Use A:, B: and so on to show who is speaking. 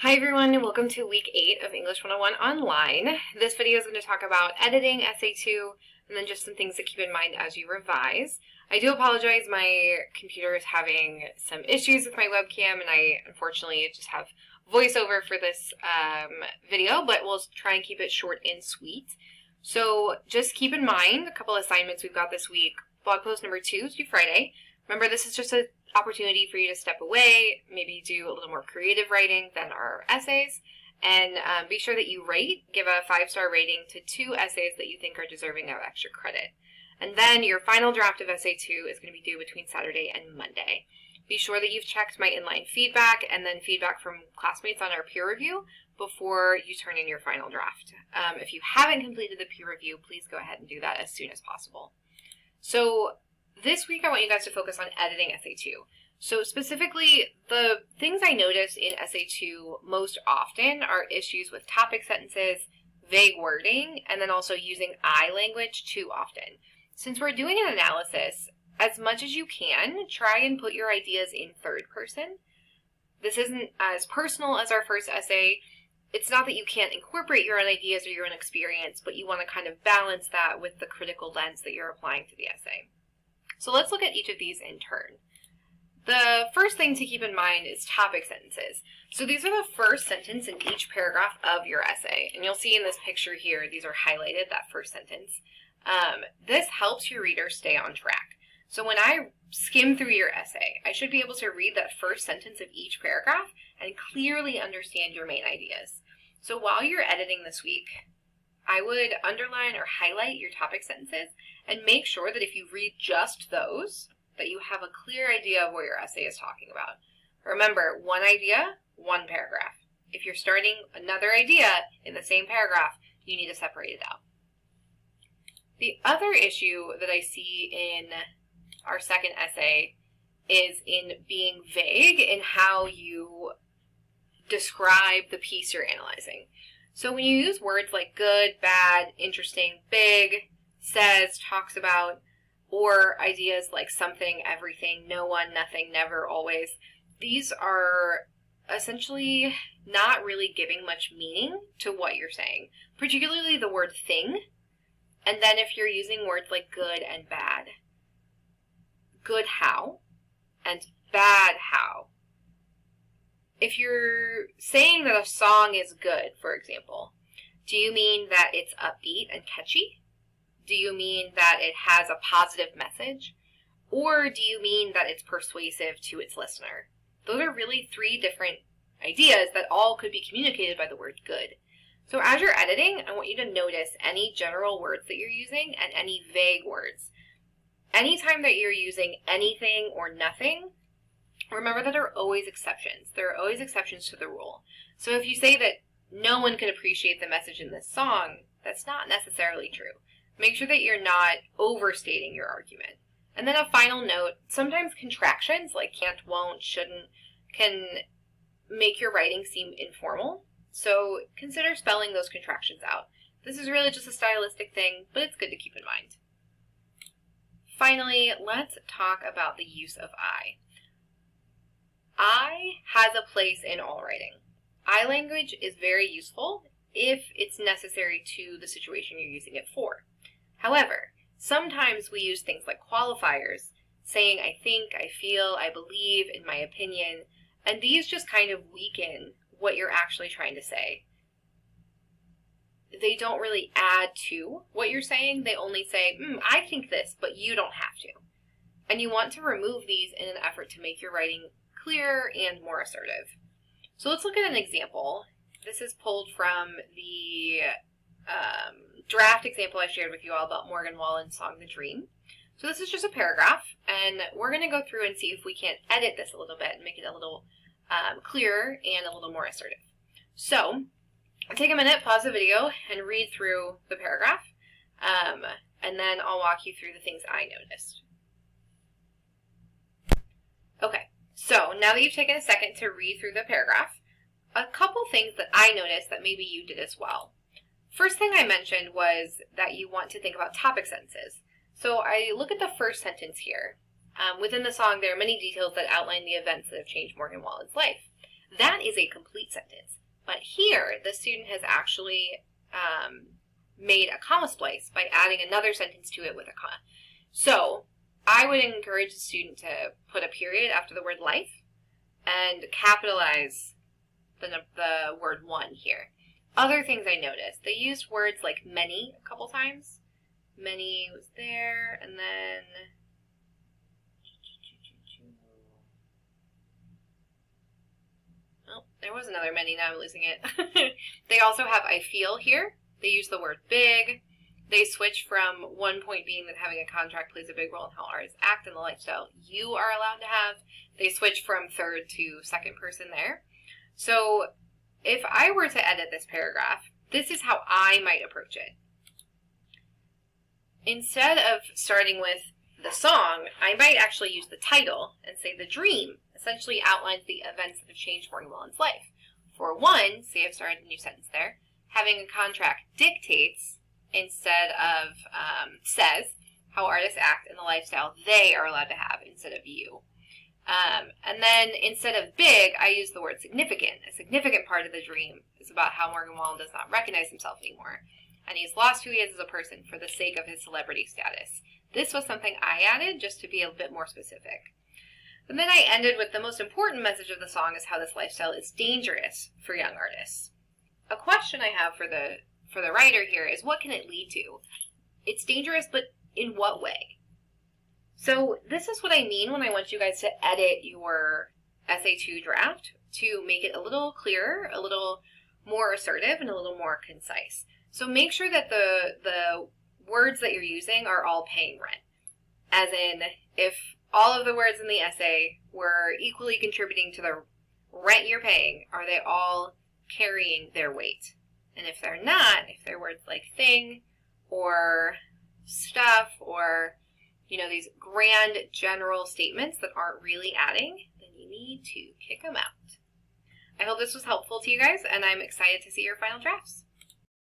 A: Hi everyone, and welcome to week 8 of English 101 online. This video is going to talk about editing Essay 2 and then just some things to keep in mind as you revise. I do apologize, my computer is having some issues with my webcam and I unfortunately just have voiceover for this video, but we'll try and keep it short and sweet. So just keep in mind a couple assignments we've got this week. Blog post number 2 is due Friday. Remember, this is just an opportunity for you to step away, maybe do a little more creative writing than our essays, and be sure that you rate, give a 5-star rating to 2 essays that you think are deserving of extra credit. And then your final draft of Essay 2 is going to be due between Saturday and Monday. Be sure that you've checked my inline feedback and then feedback from classmates on our peer review before you turn in your final draft. If you haven't completed the peer review, please go ahead and do that as soon as possible. So this week I want you guys to focus on editing Essay 2. So specifically, the things I noticed in Essay 2 most often are issues with topic sentences, vague wording, and then also using I language too often. Since we're doing an analysis, as much as you can, try and put your ideas in third person. This isn't as personal as our first essay. It's not that you can't incorporate your own ideas or your own experience, but you want to kind of balance that with the critical lens that you're applying to the essay. So let's look at each of these in turn. The first thing to keep in mind is topic sentences. So these are the first sentence in each paragraph of your essay. And you'll see in this picture here, these are highlighted, that first sentence. This helps your reader stay on track. So when I skim through your essay, I should be able to read that first sentence of each paragraph and clearly understand your main ideas. So while you're editing this week, I would underline or highlight your topic sentences and make sure that if you read just those, that you have a clear idea of what your essay is talking about. Remember, one idea, one paragraph. If you're starting another idea in the same paragraph, you need to separate it out. The other issue that I see in our second essay is in being vague in how you describe the piece you're analyzing. So when you use words like good, bad, interesting, big, says, talks about, or ideas like something, everything, no one, nothing, never, always, these are essentially not really giving much meaning to what you're saying, particularly the word thing. And then if you're using words like good and bad, good how and bad how. If you're saying that a song is good, for example, do you mean that it's upbeat and catchy? Do you mean that it has a positive message? Or do you mean that it's persuasive to its listener? Those are really 3 different ideas that all could be communicated by the word good. So as you're editing, I want you to notice any general words that you're using and any vague words. Anytime that you're using anything or nothing, remember that there are always exceptions. There are always exceptions to the rule. So if you say that no one can appreciate the message in this song, that's not necessarily true. Make sure that you're not overstating your argument. And then a final note, sometimes contractions like can't, won't, shouldn't can make your writing seem informal. So consider spelling those contractions out. This is really just a stylistic thing, but it's good to keep in mind. Finally, let's talk about the use of I. I has a place in all writing. I language is very useful if it's necessary to the situation you're using it for. However, sometimes we use things like qualifiers, saying I think, I feel, I believe, in my opinion, and these just kind of weaken what you're actually trying to say. They don't really add to what you're saying. They only say, I think this, but you don't have to. And you want to remove these in an effort to make your writing clearer and more assertive. So let's look at an example. This is pulled from the draft example I shared with you all about Morgan Wallen's song, The Dream. So this is just a paragraph, and we're going to go through and see if we can't edit this a little bit and make it a little clearer and a little more assertive. So take a minute, pause the video, and read through the paragraph, and then I'll walk you through the things I noticed. Okay. So now that you've taken a second to read through the paragraph, a couple things that I noticed that maybe you did as well. First thing I mentioned was that you want to think about topic sentences. So I look at the first sentence here. Within the song, there are many details that outline the events that have changed Morgan Wallen's life. That is a complete sentence. here, the student has actually made a comma splice by adding another sentence to it with a comma. So I would encourage the student to put a period after the word life and capitalize the word one here. Other things I noticed, they used words like many a couple times. Many was there, and then oh, there was another many, now I'm losing it. They also have I feel here. They use the word big. They switch from one point being that having a contract plays a big role in how artists act and the lifestyle you are allowed to have. They switch from third to second person there. So if I were to edit this paragraph, this is how I might approach it. Instead of starting with the song, I might actually use the title and say the dream essentially outlines the events that have changed Morgan Wallen's life. For one, see I've started a new sentence there, having a contract dictates instead of says how artists act and the lifestyle they are allowed to have instead of you. And then instead of big, I use the word significant. A significant part of the dream is about how Morgan Wallen does not recognize himself anymore, and he's lost who he is as a person for the sake of his celebrity status. This was something I added just to be a bit more specific. And then I ended with the most important message of the song is how this lifestyle is dangerous for young artists. A question I have for the writer here is, what can it lead to? It's dangerous, but in what way? So this is what I mean when I want you guys to edit your Essay 2 draft to make it a little clearer, a little more assertive, and a little more concise. So make sure that the words that you're using are all paying rent. As in, if all of the words in the essay were equally contributing to the rent you're paying, are they all carrying their weight? And if they're not, if they're words like thing or stuff or, you know, these grand general statements that aren't really adding, then you need to kick them out. I hope this was helpful to you guys, and I'm excited to see your final drafts.